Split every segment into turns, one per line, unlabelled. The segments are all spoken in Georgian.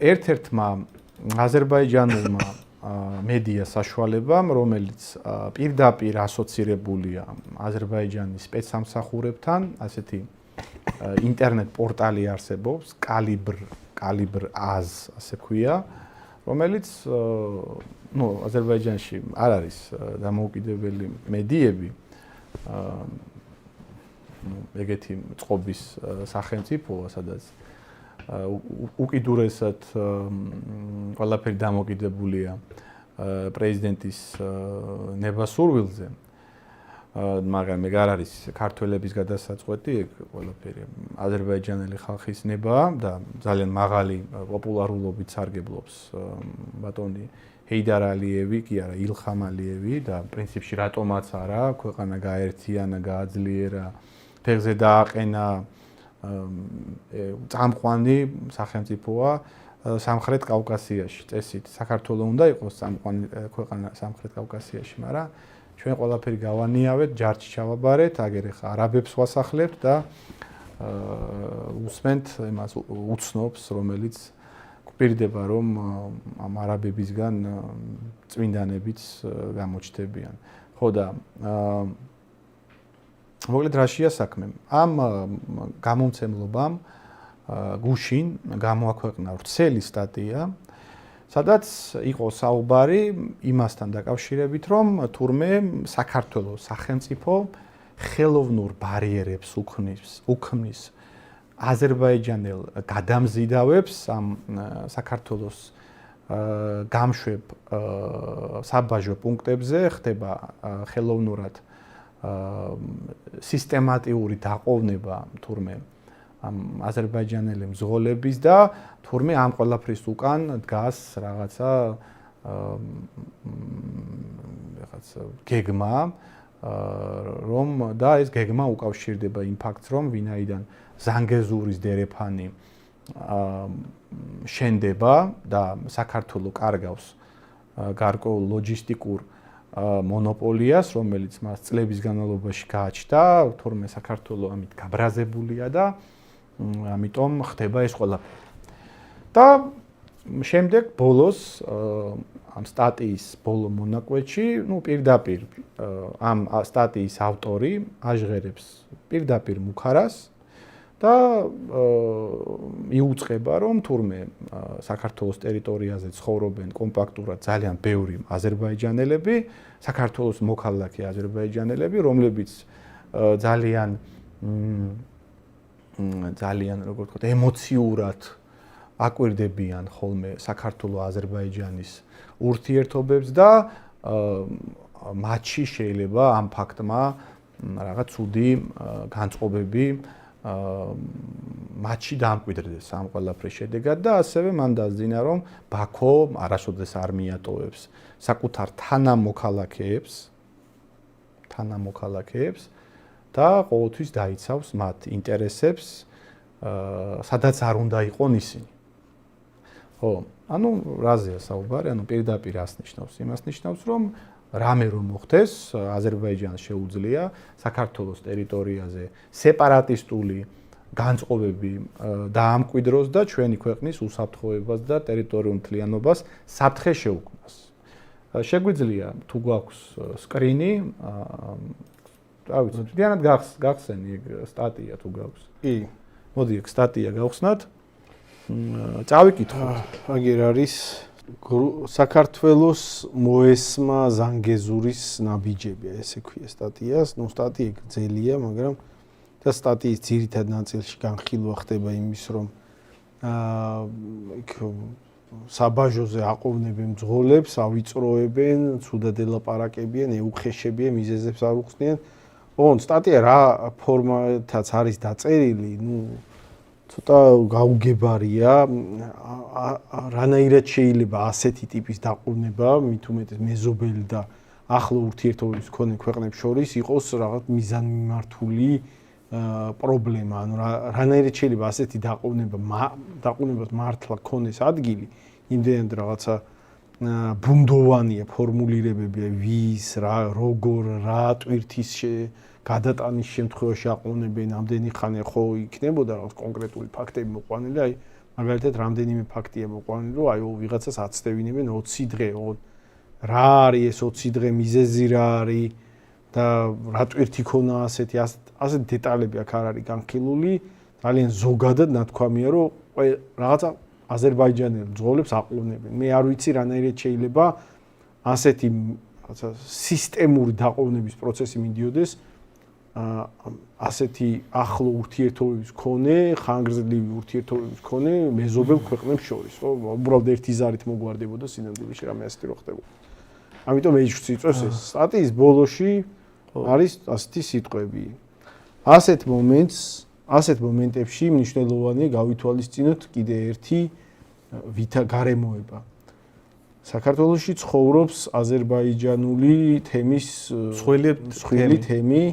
ერთ-ერთმა აზერბაიჯანულმა მედია საშუალებამ, რომელიც პირდაპირ ასოცირებულია აზერბაიჯანის სპეცსამსახურებთან, ასეთი ინტერნეტ პორტალი არსებობს, კალიბr Az, ასე ქვია, რომელიც აზერბაიჯანში არ არის დამოუკიდებელი მედიები, ეგეთი წყობის სახელმწიფოა, სადაც უკიდურესად ყველაფერი დამოკიდებულია პრეზიდენტის ნებასურვილზე, მაგრამ ეგ არ არის ქართველების გადასაწყვეტი, ეგ ყველაფერი აზერბაიჯანელი ხალხის ნებაა და ძალიან მაღალი პოპულარულობით სარგებლობს ბატონი ჰეიდარ ალიევი, კი არა ილხამ ალიევი და პრინციპში რატომაც არა, ქვეყანა გაერთიანა, გააძლიერა, ფეხზე დააყენა წამყვანი სახელმწიფოა სამხრეთ კავკასიაში. წესით საქართველოს უნდა იყოს წამყვანი ქვეყანა სამხრეთ კავკასიაში, მაგრამ ჩვენ ყველაფერი გავანიავეთ, ჯარჯი ჩავაბარეთ, აგერ ხა არაბებს ვასახლებთ და უსმენთ იმას უცნობს, რომელიც გვპირდება, რომ ამ არაბებისგან წმინდანებიც გამოჩნდებიან. ხო და მოკლედ რაშია საქმე? ამ გამომცემლობამ გუშინ გამოაქვეყნა ვრცელი სტატია, სადაც იყო საუბარი იმასთან დაკავშირებით, რომ თურმე საქართველოს სახელმწიფო ხელოვნურ ბარიერებს უქმნის აზერბაიჯანელ გადამზიდავებს ამ საქართველოს გამშვებ საბაჟო პუნქტებზე ხდება ხელოვნურად სისტემატიური დაყოვნება თურმე ამ აზერბაიჯანელი მძღოლების და თურმე ამ ყველაფრის უკან დგას რაღაცა გეგმა, რომ და ეს გეგმა უკავშირდება იმ ფაქტს, რომ ვინაიდან ზანგეზურის დერეფანი შენდება და საქართველოს კარგავს გარკვეულ ლოჯისტიკურ მონოპოლიას, რომელიც მას წლების განმავლობაში გააჩნდა, თურმე საქართველოს ამით გაბრაზებულია და ამიტომ ხდება ეს ყველაფერი. და შემდეგ ბოლოს ამ სტატიის ბოლო მონაკვეთში, პირდაპირ ამ სტატიის ავტორი აჟღერებს პირდაპირ მუქარას და იუწყება, რომ თურმე საქართველოს ტერიტორიაზე ცხოვრობენ კომპაქტურად ძალიან ბევრი აზერბაიჯანელები, საქართველოს მოქალაქე აზერბაიჯანელები, რომლებიც ძალიან როგორ ვთქვათ, ემოციურად აკვირდებიან ხოლმე საქართველოს-აზერბაიჯანის ურთიერთობებს და მათში შეიძლება ამ ფაქტმა რაღაც ცუდი განწყობები მათში დამკვიდრდეს ამ ყველაფრის შედეგად და ასევე მან დასძინა, რომ ბაქო არასოდეს არ მიატოვებს საკუთარ თანამოქალაქეებს და ყოველთვის დაიცავს მათ ინტერესებს, სადაც არ უნდა იყონ ისინი. ხო, ანუ რაზეა საუბარი? ანუ პირდაპირ ას ნიშნავს? იმას ნიშნავს, რომ რამე რომ მოხდეს, აზერბაიჯანს შეუძლია საქართველოს ტერიტორიაზე სეპარატისტული განწყობები დაამკვიდროს და ჩვენი ქვეყნის უსაფრთხოებას და ტერიტორიულ მთლიანობას საფრთხე შეუქმნას. შეგვიძლია თუ გვაქვს სკრინი, რა ვიცი, თვითონად გახსენი ეგ სტატია თუ გაქვს. კი. მოდი ეგ სტატია გავხსნათ. წავიკითხოთ.
აგერ არის საქართველოს მოესმა ზანგეზურის ნაბიჯები, ესე ქვია სტატიას. სტატია გძელია, მაგრამ და სტატიის ძირითად ნაწილში განხილვა ხდება იმის, რომ საბაჟოზე აყოვნებენ მძღოლებს, ავიწროებენ, ცუდად ელაპარაკებიან, ეუხეშებიან, მიზეზებს არ უხსნიან. ოღონდ სტატია რა ფორმათაც არის დაწერილი, ცოტა გაუგებარია, რანაირად შეიძლება ასეთი ტიპის დაყოვნება, მით უმეტეს მეზობელი და ახლო ურთიერთობების მქონე ქვეყნებს შორის იყოს რაღაც მიზანმიმართული პრობლემა, ანუ რანაირად შეიძლება ასეთი დაყოვნებას მართლა ქონდეს ადგილი, იმდენად რაღაცა ბუნდოვანია ფორმულირებები, ვის, რა, როგორ, რა ტვირთის გადატანის შემთხვევაში აყოვნებენ ამდენი ხანი, ხო იქნებოდა რაღაც კონკრეტული ფაქტები მოყვანილი, აი მაგალითად რამდენიმე ფაქტია მოყვანილი, რომ აი ვიღაცას აცდევინებენ 20 დღე, რა არის ეს 20 დღე, მიზეზი რა არის და რა ტვირთი ქონა ასეთი დეტალები აქ არ არის განხილული, ძალიან ზოგადად ნათქვამია, რომ რაღაცა აზერბაიჯანელი მძღოლებს აყოლნებენ. მე არ ვიცი რანაირად შეიძლება ასეთი რაღაცა სისტემური დაყოვნების პროცესი მიდიოდეს ასეთი ახლო ურთიერთობების მქონე, ხანგრძლივი ურთიერთობების მქონე მეზობელ ქვეყნებს შორის, ხო? უბრალოდ ერთი ზარით მოგვარდებოდა სინამდვილეში რამე ასეთი რო ხდებოდა. ამიტომ ეჭვს იწვევს ეს სტატიის ბოლოში არის ასეთი სიტყვები. ასეთ მომენტებში მნიშვნელოვანია გავითვალისწინოთ კიდე ერთი გარემოება. საქართველოში ცხოვრობს აზერბაიჯანული თემის მსხვილი თემი,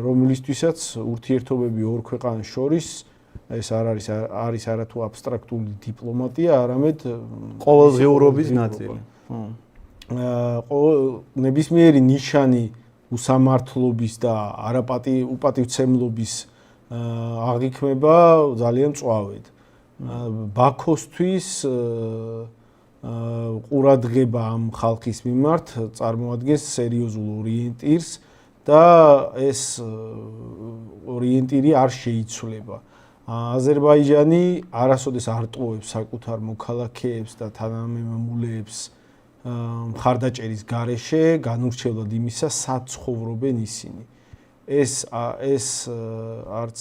რომლისთვისაც ურთიერთობები ორ ქვეყანას შორის ეს არ არის არათუ აბსტრაქტული დიპლომატია, არამედ
ყოველდღიურობის ნაწილი.
ნებისმიერი ნიშანი უსამართლობის და უპატივცემლობის აღიქმება ძალიან მწვავედ. ბაქოსთვის ყურადღება ამ ხალხის მიმართ წარმოადგენს სერიოზულ ორიენტირს და ეს ორიენტირი არ შეიცვლება. აზერბაიჯანი არასოდეს არ ტყუებს საკუთარ მოქალაქეებს და თანამემამულეებს მხარდაჭერის გარეშე, განურჩევლად იმისა, სად ცხოვრობენ ისინი. ეს არც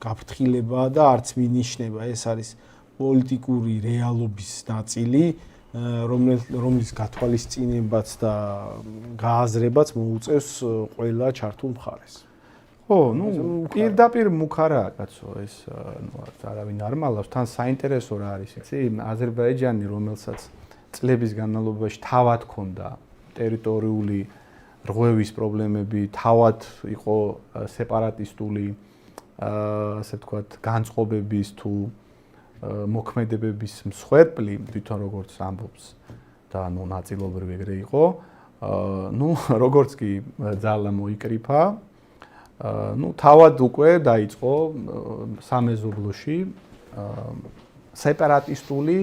გაფრთხილება და არც მინიშნება, ეს არის პოლიტიკური რეალობის ნაწილი, რომლის გათვალისწინებაც და გააზრებაც მოუწევს ყველა ჩართულ მხარეს.
ხო, პირდაპირ მუქარაა კაცო, ეს არავინ არ მალავს, თან საინტერესო რა არის, იცი? აზერბაიჯანი, რომელსაც წლების განმავლობაში თავად ჰქონდა ტერიტორიული რღვევის პრობლემები, თავად იყო სეპარატისტული, ასე ვთქვათ, განწყობების თუ მოქმედებების მსხვერპლი, თვითონ როგორც ამბობს და ნაწილობრივ ეგრე იყო, როგორც კი ძალა მოიკრიფა, თავად უკვე დაიწყო სამეზობლოში სეპარატისტული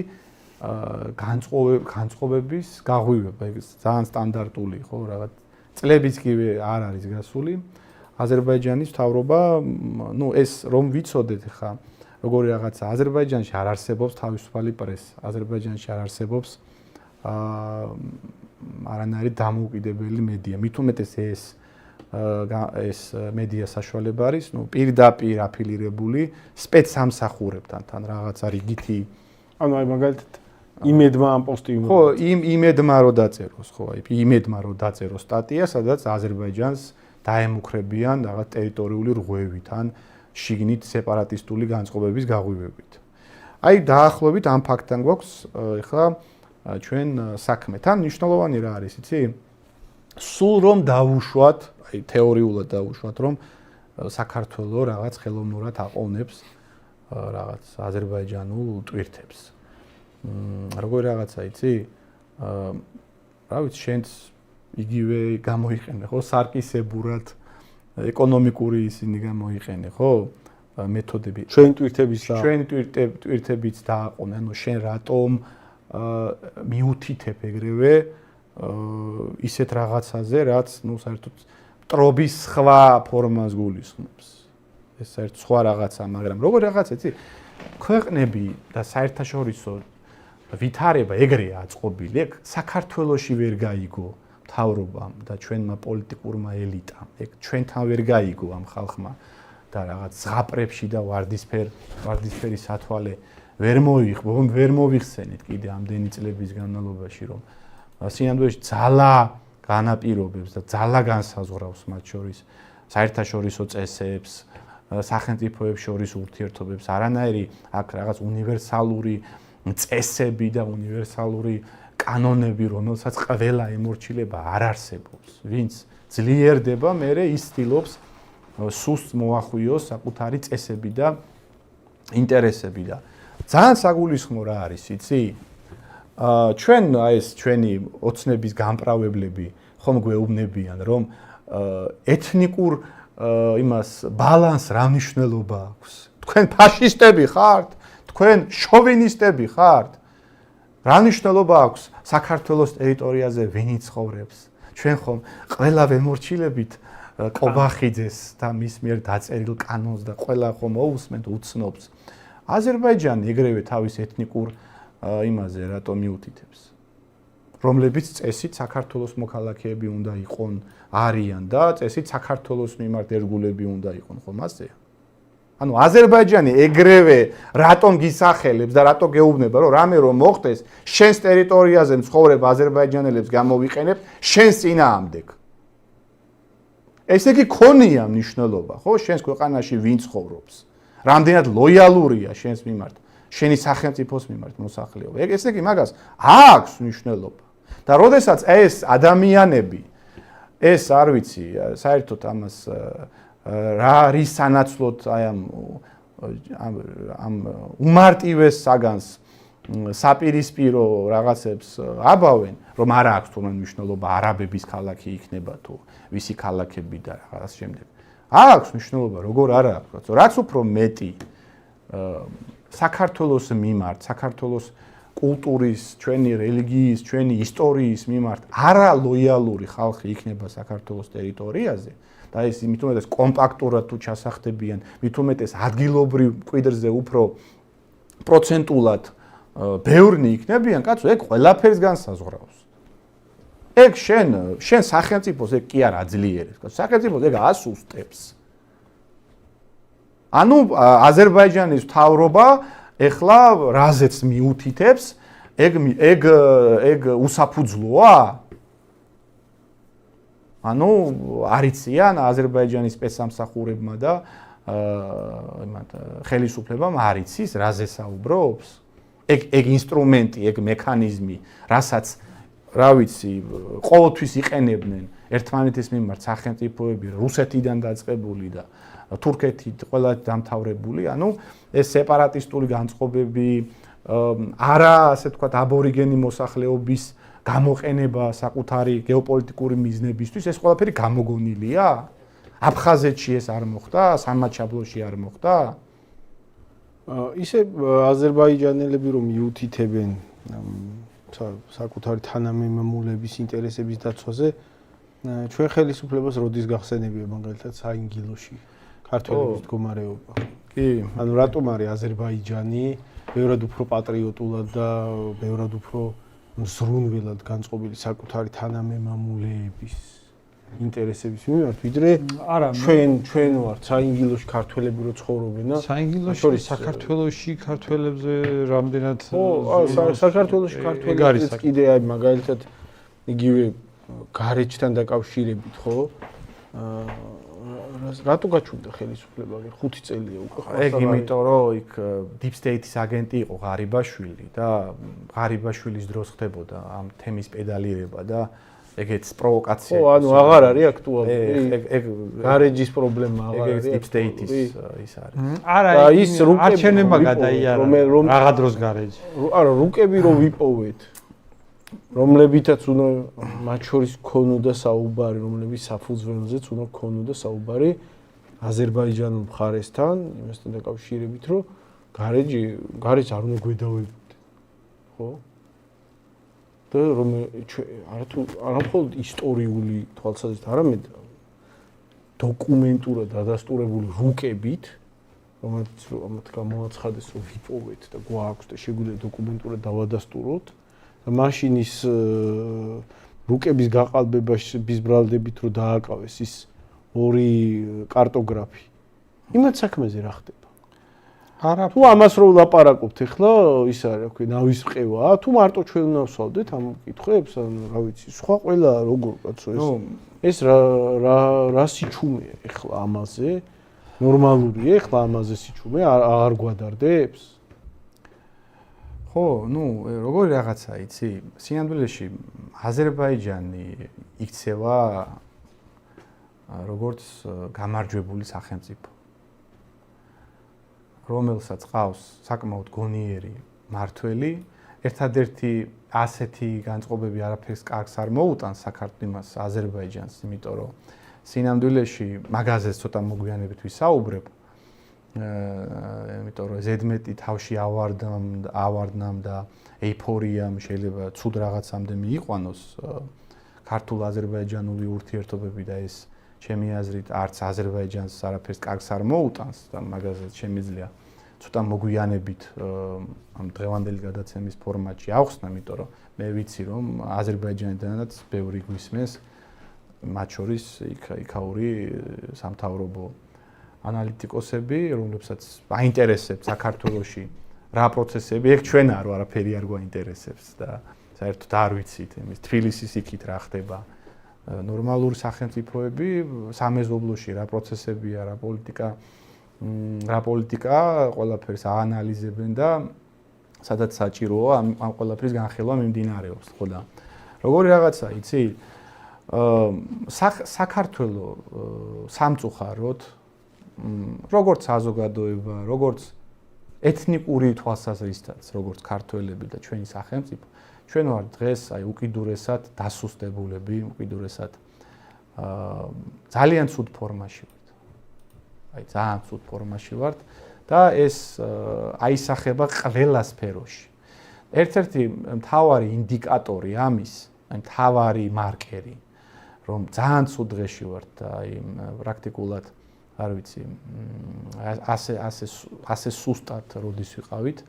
განწყობების გაღვივება, ეს ძალიან სტანდარტული ხო, რაღაც წლებიც კი არ არის გასული. აზერბაიჯანის მთავრობა, ეს რომ ვიცოდეთ ხა, როგორი რაღაცა აზერბაიჯანში არ არსებობს თავისუფალი პრესა, აზერბაიჯანში არ არსებობს არანაირი დამოუკიდებელი მედია. მით უმეტეს ეს მედია საშუალება არის, პირდაპირ აფილირებული სპეცსამსახურებთან, თან რაღაცა რიგითი,
აი მაგალითად იმედმა ამ პოსტი
ხო, იმედმა რო დაწეროს, ხო, იმედმა რო დაწეროს სტატია, სადაც აზერბაიჯანს დაემუქრებიან რაღაც ტერიტორიული რღვევით ან შიგნით სეპარატისტული განწყობების გაღვივებით. აი დაახლოებით ამ ფაქტთან გვაქვს ეხლა ჩვენ საქმე. თან მნიშვნელოვანი რა არის, იცი? სულ რომ დავუშვათ, აი თეორიულად დავუშვათ, რომ საქართველო რაღაც ხელოვნურად აყოვნებს რაღაც აზერბაიჯანულ ტვირთებს. როგორი რაღაცა იცი? რა ვიცი, შენც იგივე გამოიყენე, ხო? სარკისებურად ეკონომიკური ისინი გამოიყენე, ხო? მეთოდები.
ჩვენ ტვირთების და
ჩვენ ტვირთებიც დააყოვნე, ანუ შენ რატომ მიუთითებ ეგრევე ისეთ რაღაცაზე, რაც, საერთოდ მტრობის სხვა ფორმას გულისხმობს. ეს საერთოდ სხვა რაღაცა, მაგრამ როგორ რაღაცა, იცი? ქვეყნები და საერთაშორისო ვითარება ეგრეა აწყობილი, ეგ საქართველოში ვერ გაიგო მთავრობამ და ჩვენმა პოლიტიკურმა ელიტამ, ეგ ჩვენთან ვერ გაიგო ამ ხალხმა და რაღაც ზღაპრებში და ვარდისფერი სათვალე ვერ მოიხსენით კიდე ამდენი წლების განმავლობაში, რომ სინამდვილეში ძალა განაპირობებს და ძალა განსაზღვრავს მათ შორის საერთაშორისო წესებს, სახელმწიფოებს შორის ურთიერთობებს, არანაირი აქ რაღაც უნივერსალური წესები და უნივერსალური კანონები, რომელსაც ყველა ემორჩილება არ არსებობს. ვინც ძლიერდება, მერე ის ცდილობს სუსტ მოახვიოს საკუთარი წესები და ინტერესები და ძალიან საგულისხმო რა არის, იცი? ჩვენ ეს ჩვენი ოცნების გამправებლები ხომ გვეუბნებიან, რომ ეთნიკურ იმას ბალანს რა მნიშვნელობა აქვს? თქვენ ფაშისტები ხართ? თქვენ შოვინისტები ხართ? რა მნიშვნელობა აქვს საქართველოს ტერიტორიაზე ვინი ცხოვრებს? ჩვენ ხომ ყველა ვემორჩილებით კობახიძეს და მის მიერ დაწერილ კანონს და ყველა ხომ მოусმენთ უცნობს. აზერბაიჯანი ეგრევე თავის ეთნიკურ იმაზე რატო მიუთითებს? რომლებიც წესით საქართველოს მოქალაქეები უნდა იყონ, არიან და წესით საქართველოს მიმართ ერთგულები უნდა იყონ, ხომ ასეა? ანუ აზერბაიჯანი ეგრევე რატომ გისახელებს და რატო გეუბნება, რომ რამე რომ მოხდეს, შენს ტერიტორიაზე მცხოვრებ აზერბაიჯანელებს გამოვიყენებ შენს წინააღმდეგ. ესე იგი ქონია მნიშვნელობა, ხო, შენს ქვეყანაში ვინ ცხოვრობს? რამდენად ლოიალურია შენს მიმართ, შენი სახელმწიფოს მიმართ მოსახლეობა. ესე იგი მაგას აქვს მნიშვნელობა. და როდესაც ეს ადამიანები ეს არ ვიცი, საერთოდ ამას რა არის სანაცვლოდ აი ამ უმარტივეს საგანს საპირისპირო რაღაცებს აბავენ, რომ არა აქვს თურმე მნიშვნელობა არაბების ქალაქი იქნება თუ ვისი ქალაქები და რაღაც შემდეგ. აქვს მნიშვნელობა, როგორ არა აქვს, რაც უფრო მეტი საქართველოს მიმართ, საქართველოს კულტურის, ჩვენი რელიგიის, ჩვენი ისტორიის მიმართ არალოიალური ხალხი იქნება საქართველოს ტერიტორიაზე და ეს მით უმეტეს კომპაქტურად თუ ჩასახდებიან, მით უმეტეს ადგილობრივ მკვიდრზე უფრო პროცენტულად ბევრნი იქნებიან, კაცო, ეგ ყველაფერს განსაზღვრავს. ეგ შენ სახელმწიფოს ეგ კი არ აძლიერებს, კაცო, სახელმწიფოს ეგ ასუსტებს. ანუ აზერბაიჯანის მთავრობა ეხლა რაზეც მიუთითებს, ეგ უსაფუძვლოა? ანუ არიციან აზერბაიჯანის სპეცსამსახურებმა და ხელისუფლებამ არიცის რაზე საუბრობს? ეგ ინსტრუმენტი, ეგ მექანიზმი, რასაც რა ვიცი, ყოველთვის იყენებდნენ ერთმანეთის მიმართ სახელმწიფოები, რუსეთიდან დაწყებული და თურქეთით ყველა დამთავრებული, ანუ ეს სეპარატისტული განწყობები, არა ასე ვთქვათ, აბორიგენი მოსახლეობის გამოყენება საკუთარი გეოპოლიტიკური მიზნებისთვის, ეს ყველაფერი გამოგონილია? აფხაზეთში ეს არ მოხდა, სამაჩაბლოში არ მოხდა?
ისე აზერბაიჯანელები რომ მიუთითებენ საკუთარი თანამემამულების ინტერესების დაცვაზე, ჩვენ ხელისუფლებას როდის გახსენებია მაგალითად საინგილოში ქართველების მდგომარეობა.
კი,
ანუ რატომ არის აზერბაიჯანი ბევრად უფრო პატრიოტულად და ბევრად უფრო მზრუნველად განწყობილი საკუთარი თანამემამულეების ინტერესების მიმართ, ვიდრე ჩვენ ვართ საინგილოში ქართველები რო ცხოვრობენ და
საინგილოში საქართველოში ქართველებზე რამდენად
საქართველოში ქართველებიც კიდე აი მაგალითად იგივე გარეჯთან დაკავშირებით, ხო? რატო გაჩვენდა ხელისუფლება 5 წელია უკვე?
ეგ იმიტომ რომ იქ Deep State-ის აგენტი იყო ღარიბაშვილი და ღარიბაშვილის დროს ხდებოდა ამ თემის პედალირება და ეგეც პროვოკაცია.
ხო, ანუ აღარ არის აქტუალური. ეგ გარეჯის პრობლემა აღარ არის.
Deep State-ის ის არის.
არა, ის არჩენება გადაიარა. რაღა დროს გარეჯი.
არა, რუკები რო ვიპოვეთ. რომლებითაც უნდა მათ შორის ქონოდა საუბარი, რომლებიც საფუძველზეც უნდა ქონოდა საუბარი აზერბაიჯანულ მხარესთან, იმასთან დაკავშირებით, რომ გარეჯს არ უნდა გვედავებოდ. ხო? და რომ არა მხოლოდ ისტორიული თვალსაზრისით, არამედ დოკუმენტურად დადასტურებული რუკებით, რომელთ გამოაცხადეს, რომ ვიპოვეთ და გვაქვს და შეგვიძლია დოკუმენტურად დავადასტუროთ. მაშინ ის რუკების გაყალბების ბრალდებით რო დააკავეს ის ორი კარტოგრაფი. იმათ საქმეზე რა ხდება?
არა,
თუ ამას რო ვლაპარაკობთ ახლა, ის არის, რა ქვია, ნავის ყევა, თუ მარტო ჩვენ ვნავსავდეთ ამ კითხვებს, ანუ რა ვიცი, სხვა ყველა როგორ კაცო ეს რა სიჩუმეა ახლა ამაზე? ნორმალურია ახლა ამაზე სიჩუმე აღარ გვადარდებს?
ხო, როგორი რაღაცა იცი? სინამდვილეში აზერბაიჯანი იქცევა როგორც გამარჯვებული სახელმწიფო, რომელსაც ყავს საკმაოდ გონიერი მართველი, ერთადერთი ასეთი განწყობები არაფერს კარგს არ მოუტანს საქართველოს აზერბაიჯანს, იმიტომ რომ სინამდვილეში მაგაზეც ცოტა მოგვიანებით ვისაუბრებ. იმიტომ რომ ზედმეტი თავში ავარდნამ და ეიფორიამ შეიძლება ცუდ რაღაცამდე მიიყვანოს ქართულ-აზერბაიჯანული ურთიერთობები და ეს ჩემი აზრით არც აზერბაიჯანს არაფერს კარგს არ მოუტანს და მაგაზეც შემიძლია ცოტა მოგვიანებით ამ დღევანდელი გადაცემის ფორმატში ავხსნა, იმიტომ რომ მე ვიცი რომ აზერბაიჯანიდანაც ბევრი გვისმენს, მათ შორის იქაური სამთავრობო ანალიტიკოსები, რომლებსაც აინტერესებს საქართველოში რა პროცესები, ეგ ჩვენ არაფერი არ გვაინტერესებს და საერთოდ არ ვიცით იმის თბილისის იქით რა ხდება. ნორმალური სახელმწიფოები სამეზობლოში რა პროცესებია, რა პოლიტიკა ყველაფერს აანალიზებენ და სადაც საჭიროა ამ ყველაფრის განხილვა მიმდინარეობს, ხო და როგორი რაღაცა, იცი? საქართველო სამწუხაროდ როგორც საზოგადოება, როგორც ეთნიკური თვალსაზრისითაც, როგორც ქართველები და ჩვენი სახელმწიფო, ჩვენ ვართ დღეს უკიდურესად დასუსტებულები, უკიდურესად ძალიან ცუდ ფორმაში ვართ. ძალიან ცუდ ფორმაში ვართ და ეს აისახება ყველა სფეროში. ერთ-ერთი მთავარი ინდიკატორი ამის, მთავარი მარკერი, რომ ძალიან ცუდ დღეში ვართ და პრაქტიკულად არ ვიცი, ასე სუსტად როდის ვიყავით,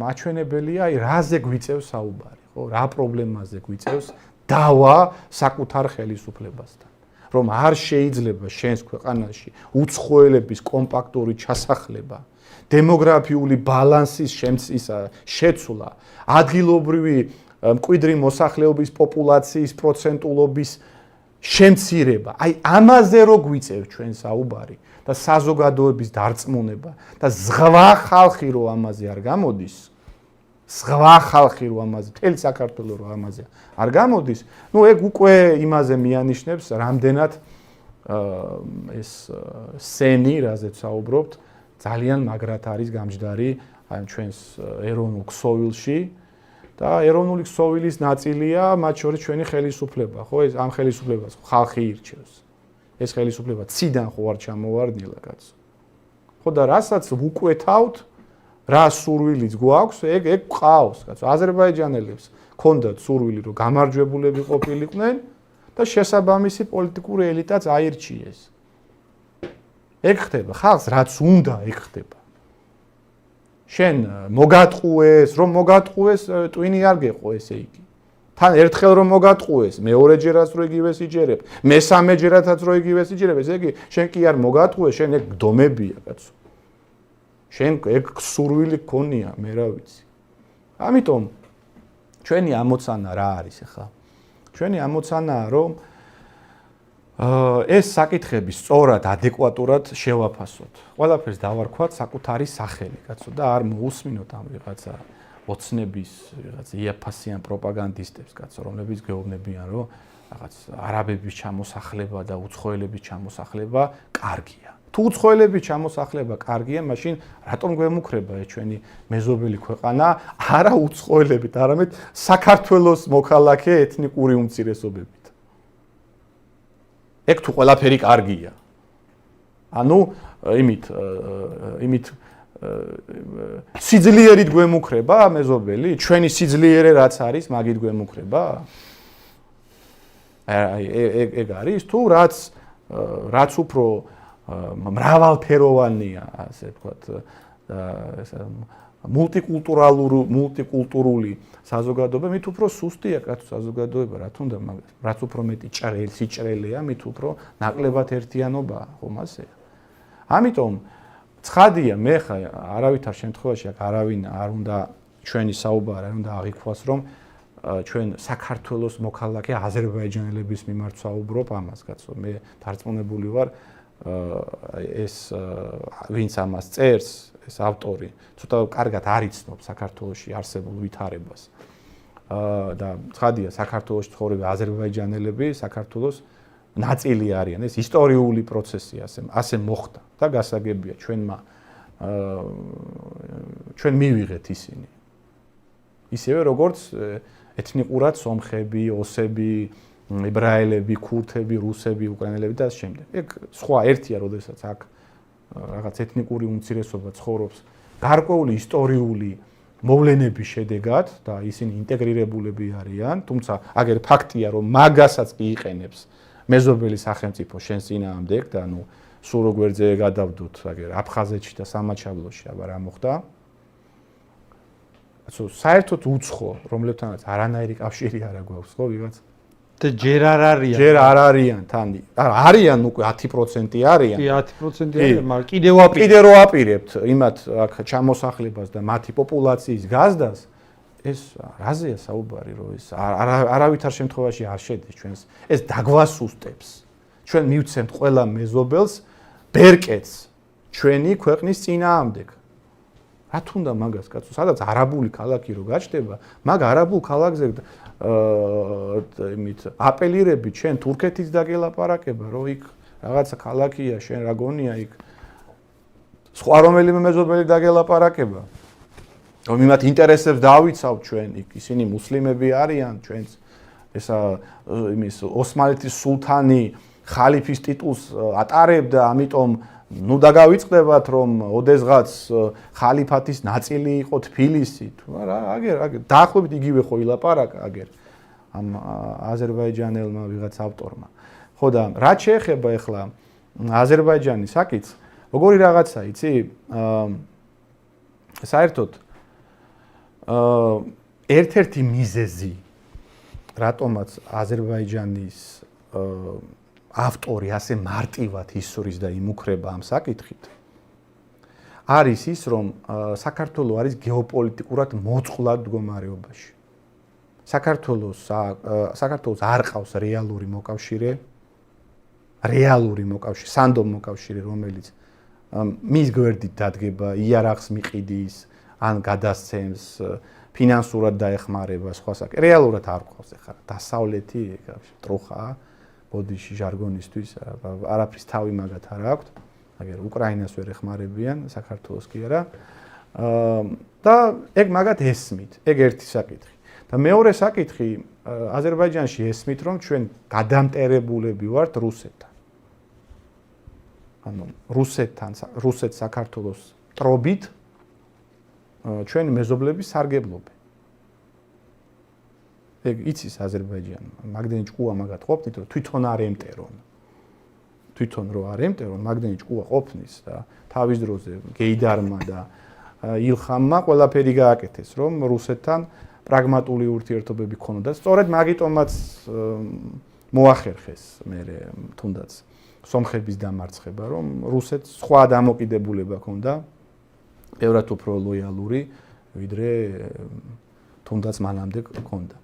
მაჩვენებელია, რაზე გვიწევს საუბარი, ხო? რა პრობლემაზე გვიწევს დავა საკუთარ ხელისუფლებასთან. რომ არ შეიძლება შენს ქვეყანაში უცხოელების კომპაქტური ჩასახლება, დემოგრაფიული ბალანსის შეცვლა, ადგილობრივი მკვიდრი მოსახლეობის პოპულაციის პროცენტულობის შემცირება. აი ამაზე რო გვიწევს ჩვენ საუბარი და საზოგადოების დარწმუნება და ზღვა ხალხი რო ამაზე არ გამოდის, ზღვა ხალხი რო ამაზე, მთელი საქართველო რო ამაზე არ გამოდის, ნუ ეგ უკვე იმაზე მიანიშნებს, რამდენად ეს სენი, რაზეც საუბრობთ, ძალიან მაგრად არის გამჯდარი აი ჩვენს ეროვნულ ქსოვილში. და ეროვნული ქსოვილის ნაწილია მათ შორის ჩვენი ხელისუფლება, ხო? ეს ამ ხელისუფლებას ხალხი ირჩევს. ეს ხელისუფლება ციდან ხო არ ჩამოვარდნილა, კაცო. ხო და რასაც ვუკვეთავთ, რა სურვილიც გვაქვს, ეგ ყავს, კაცო. აზერბაიჯანელებს ქონდათ სურვილი, რომ გამარჯვებულები ყოფილიყვნენ და შესაბამისი პოლიტიკური ელიტაც აირჩიეს. ეგ ხდება, ხალხს რაც უნდა, ეგ ხდება. შენ მოგატყუეს, რომ მოგატყუეს, ტვინი არ გეყო ესე იგი. თან ერთხელ რომ მოგატყუეს, მეორეჯერაც რო იგივეს იჯერებ, მესამეჯერათაც რო იგივეს იჯერებ, ესე იგი შენ კი არ მოგატყუეს, შენ ეგ გდომებია, კაცო. შენ ეგ სურვილი გქონია, მე რა ვიცი. ამიტომ ჩვენი ამოცანა რა არის ახლა? ჩვენი ამოცანაა, რომ ეს საკითხები სწორად, ადეკვატურად შევაფასოთ. ყველაფერს დავარქვათ საკუთარი სახელი, კაცო, და არ მოусმინოთ ამ ვიღაცა ოცნების, ვიღაცა იაფასიან პროპაგანდისტებს, კაცო, რომლებიც გეუბნებიან, რომ რაღაც არაბების ჩამოსახლება და უცხოელების ჩამოსახლება კარგია. თუ უცხოელების ჩამოსახლება კარგია, მაშინ რატომ გვემუქრება ეს ჩვენი მეზობელი ქვეყანა არა უცხოელებით, არამედ საქართველოს მოქალაქე ეთნიკური უმცირესობებით? ეგ თუ ყველაფერი კარგია. ანუ იმით სიძლიერით გვემუქრება მეზობელი, ჩვენი სიძლიერე რაც არის, მაგით გვემუქრება? ეგ არის თუ რაც უფრო მრავალფეროვანია, ასე ვთქვათ, მულტიკულტურული საზოგადოება, მით უფრო სუსტია კაცო საზოგადოება, რა თქმა უნდა, რაც უფრო მეტი სიჭრელეა, მით უფრო ნაკლებად ერთიანობაა, ხომ ასეა. ამიტომ ცხადია, მე ხა არავითარ შემთხვევაში არავინ არ უნდა ჩვენი საუბარი არ უნდა აღიქვას, რომ ჩვენ საქართველოს მოქალაქე აზერბაიჯანელების მიმართ საუბრობ ამას, კაცო. მე დარწმუნებული ვარ, ეს ვინც ამას წერს, ეს ავტორი, ცოტა კარგად არ იცნობს საქართველოში არსებულ ვითარებას. და ცხადია, საქართველოში ცხოვრები აზერბაიჯანელები საქართველოს ნაწილი არიან, ეს ისტორიული პროცესი ასე მოხდა და გასაგებია ჩვენ მივიღეთ ისინი. ისევე როგორც ეთნიკურად სომხები, ოსები, ებრაელები, ქურთები, რუსები, უკრაინელები და ამ შემდეგ. ეგ სხვა ერთია, როდესაც აქ რაღაც ეთნიკური უმცირესობა ცხოვრობს გარკვეული ისტორიული მოვლენების შედეგად და ისინი ინტეგრირებულები არიან, თუმცა აგერ ფაქტია, რომ მაგასაც კი იყენებს მეზობელი სახელმწიფო შენს წინააღმდეგ და ნუ სულ როგვერძე გადავდოთ, აგერ აფხაზეთში და სამაჩაბლოში, აბა რა მოხდა? საერთოდ უცხო, რომლებთანაც არანაირი კავშირი არ აქვს, ხო, ვიღაც?
და ჯერ არ არიან.
ჯერ არ არიან თან. არიან უკვე 10% არიან.
კი, 10% არიან, მაგრამ კიდევ
რო აპირებთ იმათ აქ ჩამოსახლებას და მათი პოპულაციის გაზდას, ეს რაზეა საუბარი, რომ ეს არავითარ შემთხვევაში არ შედის ჩვენს. ეს დაგვასუსტებს. ჩვენ მივცემთ ყველა მეზობელს ბერკეტს ჩვენი ქვეყნის წინააღმდეგ. რა თუნდა მაგას, კაცო, სადაც არაბული ქალაქი რო გაჩნდება, მაგ არაბულ ქალაქზე იმით აპელირები ჩვენ თურქეთის დაგელაპარაკება, რომ იქ რაღაცა ქალაქია, შენ რა გონია იქ სხვა რომელიმე მეზობელი დაგელაპარაკება. რომ იმათ ინტერესებს დავიცავთ ჩვენ, იქ ისინი მუსლიმები არიან, ჩვენს ესა იმის ოსმალეთის სულთანი ხალიფის ტიტულს ატარებდა, ამიტომ ნუ დაგავიწყდებათ რომ ოდესღაც ხალიფათის ნაწილი იყო თბილისი თუ რა აგერ დაახლოებით იგივე ხო ილაპარაკა აგერ ამ აზერბაიჯანელმა ვიღაც ავტორმა ხო და რა შეეხება ახლა აზერბაიჯანის საკითხს როგორი რაღაცა იცი საერთოდ ერთ-ერთი მიზეზი რატომაც აზერბაიჯანის ავტორი ასე მარტივად ისურის და იმუქრება ამ საკითხით არის ის რომ საქართველო არის გეოპოლიტიკურად მოწყვლად მდგომარეობაში. საქართველოს არ ყავს რეალური მოკავშირე, სანდო მოკავშირე, რომელიც მის გვერდით დადგება, იარაღს მიყიდის, ან გადასცემს, ფინანსურად დაეხმარება სხვა საკითხი. რეალურად არ ყავს ახლა დასავლეთი ტროხაა. ბოდიში ჟარგონისთვის არაფრის თავი მაგათ არ აქვს. აგერ უკრაინას ვერ ეხმარებიან, საქართველოს კი არა. და ეგ მაგათ ესმით, ეგ ერთი საკითხი. და მეორე საკითხი, აზერბაიჯანში ესმით, რომ ჩვენ გადამტერებულები ვართ რუსეთთან. ანუ რუსეთ საქართველოს ტრობით ჩვენი მეზობლების სარგებლობენ. ეგ იცის აზერბაიჯანი, მაგდენი ჭკუა მაგათ ყოფნით, რომ თვითონ არ ემტერონ. თვითონ რო არ ემტერონ, მაგდენი ჭკუა ყოფნის და თავის დროზე გეიდარმა და ილხამმა ყველაფერი გააკეთეს, რომ რუსეთთან პრაგმატული ურთიერთობები ქონოდა. სწორედ მაგიტომაც მოახერხეს მე თუნდაც სომხების დამარცხება, რომ რუსეთს სხვა დამოკიდებულება ქონდა, ბევრად უფრო ლოიალური, ვიდრე თუნდაც მანამდე ქონდა.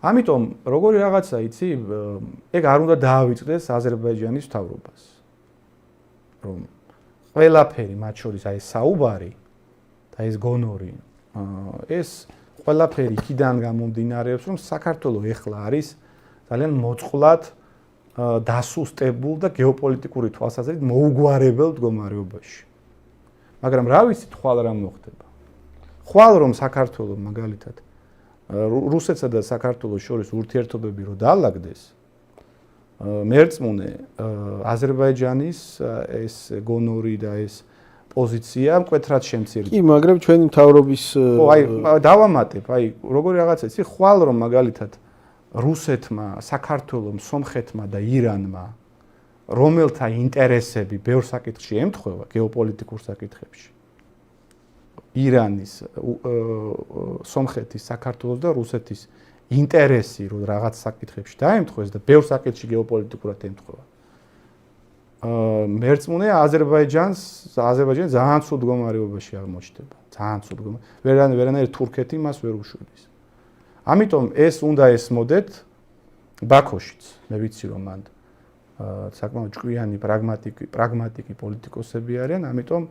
ამიტომ როგორი რაღაცა იცი, ეგ არ უნდა დაავიწყდეს აზერბაიჯანის მთავრობას. რომ ყველაფერი მათ შორის აი საუბარი და ეს გონორი, ეს ყველაფერი იქიდან გამომდინარეობს, რომ საქართველო ეხლა არის ძალიან მოწყვლად დასუსტებულ და გეოპოლიტიკური თვალსაზრისით მოუგვარებელ მდგომარეობაში. მაგრამ რა ვიცით ხვალ რა მოხდება? ხვალ რომ საქართველო მაგალითად რუსეთსა და საქართველოს შორის ურთიერთობები რო დაალაგდეს, მერწმუნე აზერბაიჯანის ეს გონორი და ეს პოზიცია მკვეთრად შემცირდება.
კი, მაგრამ ჩვენი მთავრობის
ხო, აი დავამატებ, აი როგორი რაღაცა იცი, ხვალ რომ მაგალითად რუსეთმა, საქართველომ, სომხეთმა და ირანმა რომელთა ინტერესები ბევრ საკითხში ემთხვევა გეოპოლიტიკურ საკითხებში. ირანის, სომხეთის, საქართველოს და რუსეთის ინტერესი რო რაღაც საკითხებში დაემთხვეს და ბევრ საკითხში გეოპოლიტიკურად ემთხვევა. მერწმუნე აზერბაიჯანი ძალიან ცუდ მდგომარეობაში აღმოჩნდება. ძალიან ცუდ მდგომარეობაში. ვერანაირ თურქეთი მას ვერ უშვილის. ამიტომ ეს უნდა ესმოდეთ ბაქოშიც. მე ვიცი რომ მან საკმაოდ ჭკვიანი პრაგმატიკი პოლიტიკოსები არიან, ამიტომ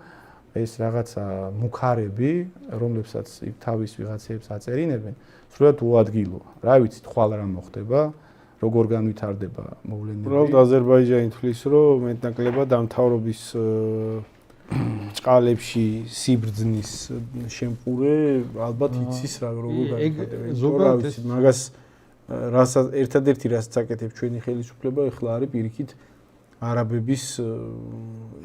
ეს რაღაცა მუქარები, რომლებსაც თავის ვიღაცებს აწერინებენ, სრულად უადგილოა. რა ვიცით, ხვალ რა მოხდება, როგორ განვითარდება მოვლენები.
უბრალოდ აზერბაიჯანი თვლის, რომ მეტნაკლებად ამ მთავრობის წყალებში სიბრძნის შემყურე ალბათ იცის რა როგორ განვითარდება. ზოგადად მაგას რასაც ერთადერთი რასაც აკეთებს ჩვენი ხელისუფლება, ეხლა არის პირიქით არაბების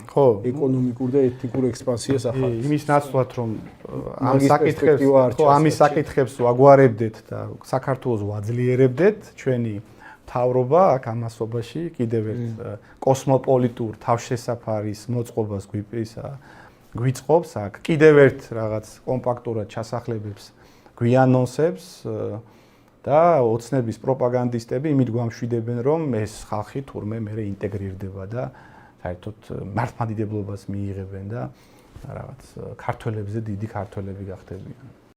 ხო,
ეკონომიკურ და ეთნიკურ ექსპანსიას ახარებს.
იმის ნაცვლად რომ
ამ
ამის საკითხებს ვაგვარებდეთ და საქართველოს ვაძლიერებდეთ, ჩვენი მთავრობა აქ ამასობაში კიდევ ერთ კოსმოპოლიტურ თავშესაფარის მოწყობას გვიწყობს აქ კიდევ ერთ რაღაც კომპაქტურად ჩასახლებებს გვიანონსებს და ოცნების პროპაგანდისტები იმით გვამშვიდებენ რომ ეს ხალხი თურმე მე ინტეგრირდება და საერთოდ მართლმადიდებლობას მიიღებენ და რაღაც ქართველებზე დიდი ქართველები გახდებიან.